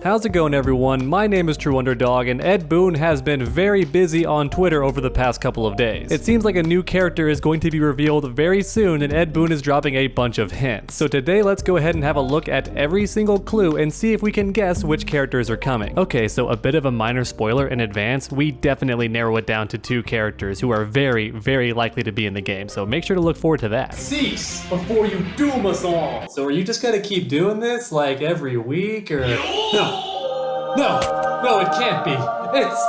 How's it going, everyone? My name is True Underdog, and Ed Boon has been very busy on Twitter over the past couple of days. It seems like a new character is going to be revealed very soon, and Ed Boon is dropping a bunch of hints. So today, let's go ahead and have a look at every single clue and see if we can guess which characters are coming. Okay, so a bit of a minor spoiler in advance, we definitely narrow it down to 2 characters who are very, very likely to be in the game, so make sure to look forward to that. Cease before you doom us all! So are you just gonna keep doing this, like, every week, or...? No, it can't be. It's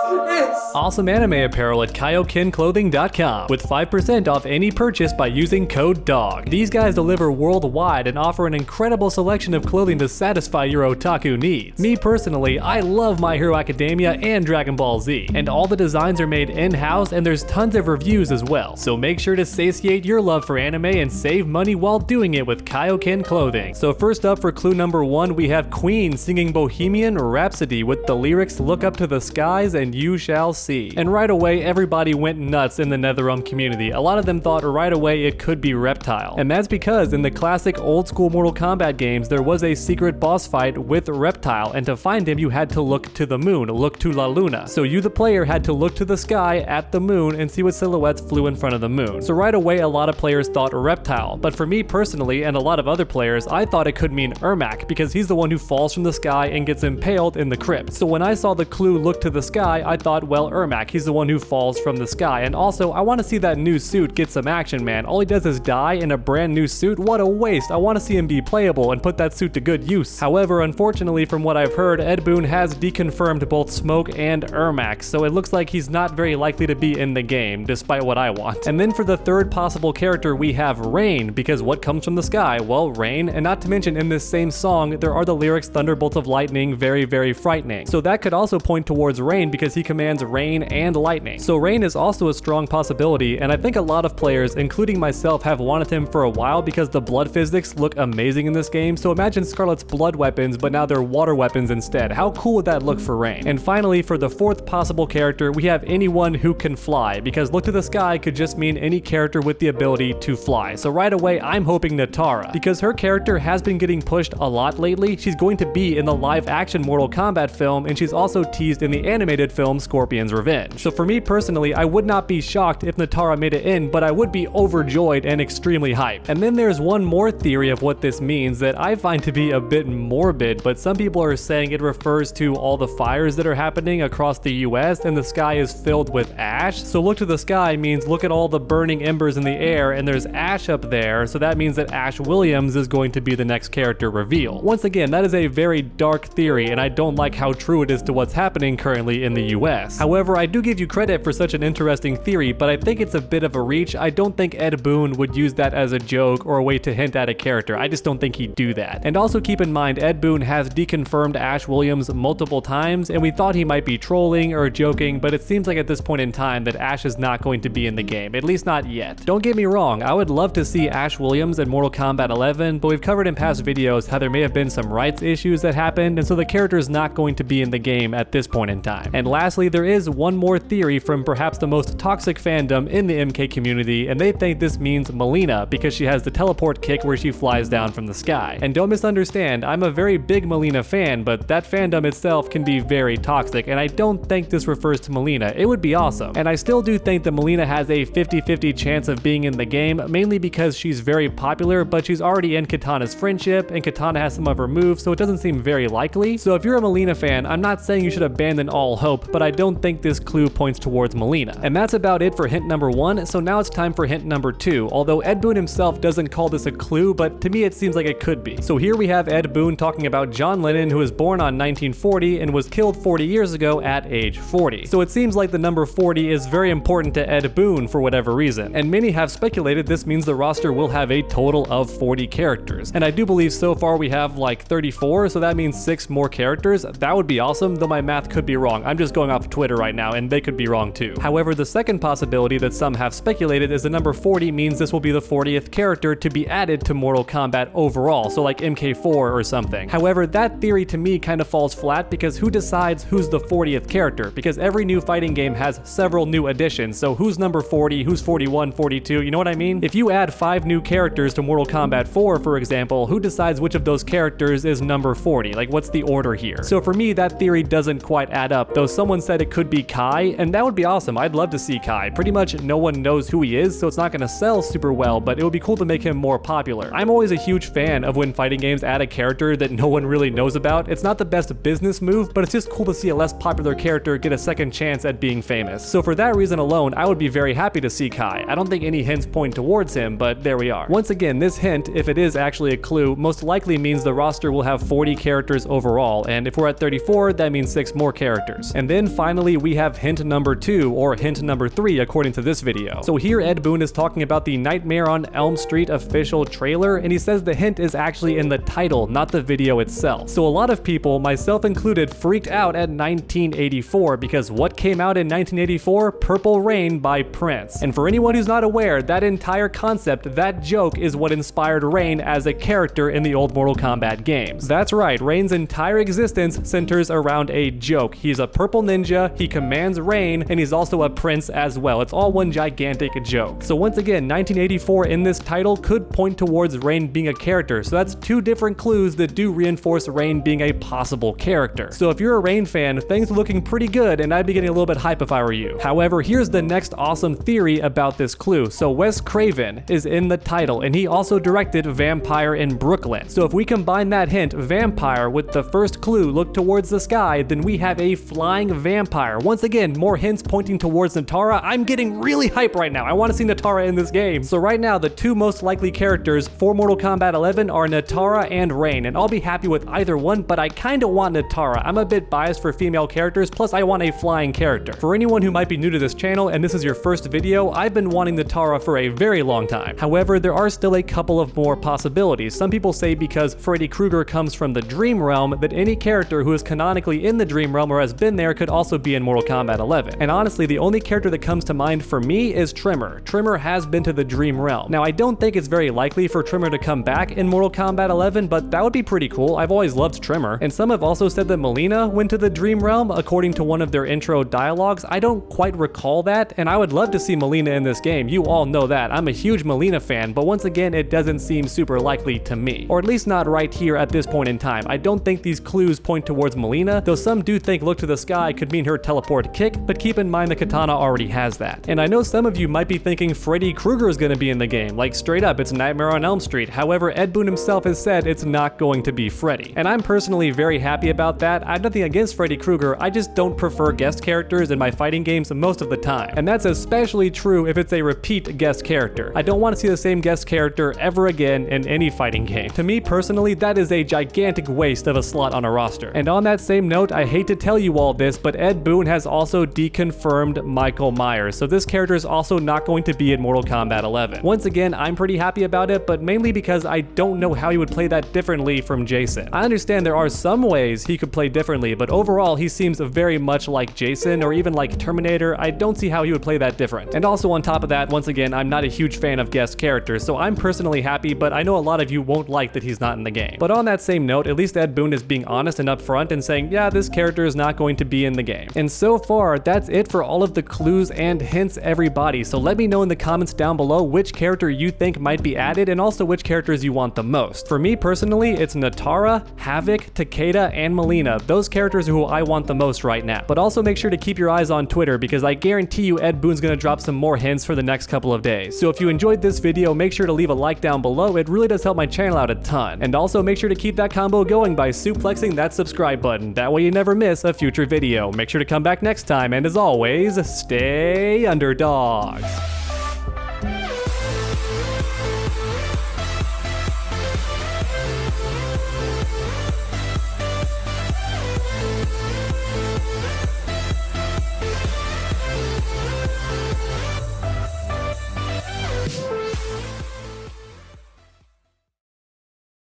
awesome anime apparel at kaiokenclothing.com with 5% off any purchase by using code DOG. These guys deliver worldwide and offer an incredible selection of clothing to satisfy your otaku needs. Me personally, I love My Hero Academia and Dragon Ball Z, and all the designs are made in-house and there's tons of reviews as well. So make sure to satiate your love for anime and save money while doing it with Kaioken Clothing. So first up for clue number 1, we have Queen singing Bohemian Rhapsody with the lyrics "Look up to the skies and you shall see." And right away, everybody went nuts in the NetherRealm community. A lot of them thought right away it could be Reptile. And that's because in the classic old school Mortal Kombat games, there was a secret boss fight with Reptile, and to find him you had to look to the moon, look to La Luna. So you the player had to look to the sky at the moon and see what silhouettes flew in front of the moon. So right away a lot of players thought Reptile, but for me personally and a lot of other players, I thought it could mean Ermac because he's the one who falls from the sky and gets impaled in the crypt. So when I saw the clue "look to the sky," I thought, well, Ermac, he's the one who falls from the sky. And also, I want to see that new suit get some action, man. All he does is die in a brand new suit. What a waste. I want to see him be playable and put that suit to good use. However, unfortunately, from what I've heard, Ed Boon has deconfirmed both Smoke and Ermac, so it looks like he's not very likely to be in the game, despite what I want. And then for the third possible character, we have Rain, because what comes from the sky? Well, rain, and not to mention in this same song, there are the lyrics "Thunderbolts of lightning, very, very frightening." So that could also point towards Rain because he commands rain and lightning. So Rain is also a strong possibility, and I think a lot of players, including myself, have wanted him for a while because the blood physics look amazing in this game. So imagine Scarlet's blood weapons, but now they're water weapons instead. How cool would that look for Rain? And finally, for the fourth possible character, we have anyone who can fly, because look to the sky could just mean any character with the ability to fly. So right away, I'm hoping Natara, because her character has been getting pushed a lot lately. She's going to be in the live-action Mortal Kombat film, and she's also teased in the animated film Scorpion's Revenge. So for me personally, I would not be shocked if Natara made it in, but I would be overjoyed and extremely hyped. And then there's one more theory of what this means that I find to be a bit morbid, but some people are saying it refers to all the fires that are happening across the US and the sky is filled with ash. So look to the sky means look at all the burning embers in the air and there's ash up there, so that means that Ash Williams is going to be the next character reveal. Once again, that is a very dark theory and I don't like how true it is to what's happening currently in the US. However, I do give you credit for such an interesting theory, but I think it's a bit of a reach. I don't think Ed Boon would use that as a joke or a way to hint at a character. I just don't think he'd do that. And also keep in mind, Ed Boon has deconfirmed Ash Williams multiple times, and we thought he might be trolling or joking, but it seems like at this point in time that Ash is not going to be in the game, at least not yet. Don't get me wrong, I would love to see Ash Williams in Mortal Kombat 11, but we've covered in past videos how there may have been some rights issues that happened, and so the character is not going to be in the game at this point in time. And lastly, there is one more theory from perhaps the most toxic fandom in the MK community, and they think this means Melina because she has the teleport kick where she flies down from the sky. And don't misunderstand, I'm a very big Melina fan, but that fandom itself can be very toxic, and I don't think this refers to Melina. It would be awesome. And I still do think that Melina has a 50-50 chance of being in the game, mainly because she's very popular, but she's already in Katana's friendship, and Katana has some of her moves, so it doesn't seem very likely. So if you're a Melina fan, I'm not saying you should abandon all hope, but I don't think this clue points towards Melina. And that's about it for hint number 1, so now it's time for hint number 2, although Ed Boon himself doesn't call this a clue, but to me it seems like it could be. So here we have Ed Boon talking about John Lennon, who was born on 1940 and was killed 40 years ago at age 40. So it seems like the number 40 is very important to Ed Boon for whatever reason, and many have speculated this means the roster will have a total of 40 characters. And I do believe so far we have like 34, so that means 6 more characters. That would be awesome, though my math could be wrong. wrong. I'm just going off Twitter right now, and they could be wrong too. However, the second possibility that some have speculated is the number 40 means this will be the 40th character to be added to Mortal Kombat overall, so like MK4 or something. However, that theory to me kind of falls flat because who decides who's the 40th character? Because every new fighting game has several new additions, so who's number 40, who's 41, 42, you know what I mean? If you add 5 new characters to Mortal Kombat 4, for example, who decides which of those characters is number 40? Like, what's the order here? So for me, that theory doesn't quite add up, though someone said it could be Kai, and that would be awesome. I'd love to see Kai. Pretty much no one knows who he is, so it's not gonna sell super well, but it would be cool to make him more popular. I'm always a huge fan of when fighting games add a character that no one really knows about. It's not the best business move, but it's just cool to see a less popular character get a second chance at being famous. So for that reason alone, I would be very happy to see Kai. I don't think any hints point towards him, but there we are. Once again, this hint, if it is actually a clue, most likely means the roster will have 40 characters overall, and if we're at 34, that means 6 more characters. And then finally, we have hint number 2, or hint number 3 according to this video. So here Ed Boon is talking about the Nightmare on Elm Street official trailer, and he says the hint is actually in the title, not the video itself. So a lot of people, myself included, freaked out at 1984 because what came out in 1984? Purple Rain by Prince. And for anyone who's not aware, that entire concept, that joke, is what inspired Rain as a character in the old Mortal Kombat games. That's right, Rain's entire existence centers around a joke. He's a purple ninja, he commands rain, and he's also a prince as well. It's all one gigantic joke. So once again, 1984 in this title could point towards Rain being a character, so that's 2 different clues that do reinforce Rain being a possible character. So if you're a Rain fan, things are looking pretty good, and I'd be getting a little bit hype if I were you. However, here's the next awesome theory about this clue. So Wes Craven is in the title, and he also directed Vampire in Brooklyn. So if we combine that hint, vampire, with the first clue, look towards the sky, then we have a flying vampire. Once again, more hints pointing towards Natara. I'm getting really hype right now. I want to see Natara in this game. So right now, the 2 most likely characters for Mortal Kombat 11 are Natara and Rain, and I'll be happy with either one, but I kind of want Natara. I'm a bit biased for female characters, plus I want a flying character. For anyone who might be new to this channel and this is your first video, I've been wanting Natara for a very long time. However, there are still a couple of more possibilities. Some people say because Freddy Krueger comes from the Dream Realm, that any character who is canonically in the Dream Realm or has been there could also be in Mortal Kombat 11. And honestly, the only character that comes to mind for me is Tremor. Tremor has been to the Dream Realm. Now, I don't think it's very likely for Tremor to come back in Mortal Kombat 11, but that would be pretty cool. I've always loved Tremor. And some have also said that Melina went to the Dream Realm, according to one of their intro dialogues. I don't quite recall that, and I would love to see Melina in this game. You all know that. I'm a huge Melina fan, but once again, it doesn't seem super likely to me. Or at least not right here at this point in time. I don't think these clues point towards Melina, though some do think look to the sky could mean her teleport kick, but keep in mind the katana already has that. And I know some of you might be thinking Freddy Krueger is going to be in the game, like straight up, it's Nightmare on Elm Street. However, Ed Boon himself has said it's not going to be Freddy. And I'm personally very happy about that. I have nothing against Freddy Krueger, I just don't prefer guest characters in my fighting games most of the time. And that's especially true if it's a repeat guest character. I don't want to see the same guest character ever again in any fighting game. To me personally, that is a gigantic waste of a slot on a roster. And on that same note, I hate to tell you all this, but Ed Boon has also deconfirmed Michael Myers, so this character is also not going to be in Mortal Kombat 11. Once again, I'm pretty happy about it, but mainly because I don't know how he would play that differently from Jason. I understand there are some ways he could play differently, but overall he seems very much like Jason or even like Terminator. I don't see how he would play that different. And also on top of that, once again, I'm not a huge fan of guest characters, so I'm personally happy, but I know a lot of you won't like that he's not in the game. But on that same note, at least Ed Boon is being honest and upfront and saying, yeah, this character is not going to be in the game. And so far, that's it for all of the clues and hints, everybody. So let me know in the comments down below which character you think might be added and also which characters you want the most. For me personally, it's Natara, Havoc, Takeda, and Melina. Those characters are who I want the most right now. But also make sure to keep your eyes on Twitter because I guarantee you Ed Boon's gonna drop some more hints for the next couple of days. So if you enjoyed this video, make sure to leave a like down below. It really does help my channel out a ton. And also make sure to keep that combo going by suplexing that subscribe button. That way you never miss a future video. Make sure to come back next time, and as always, stay underdogs.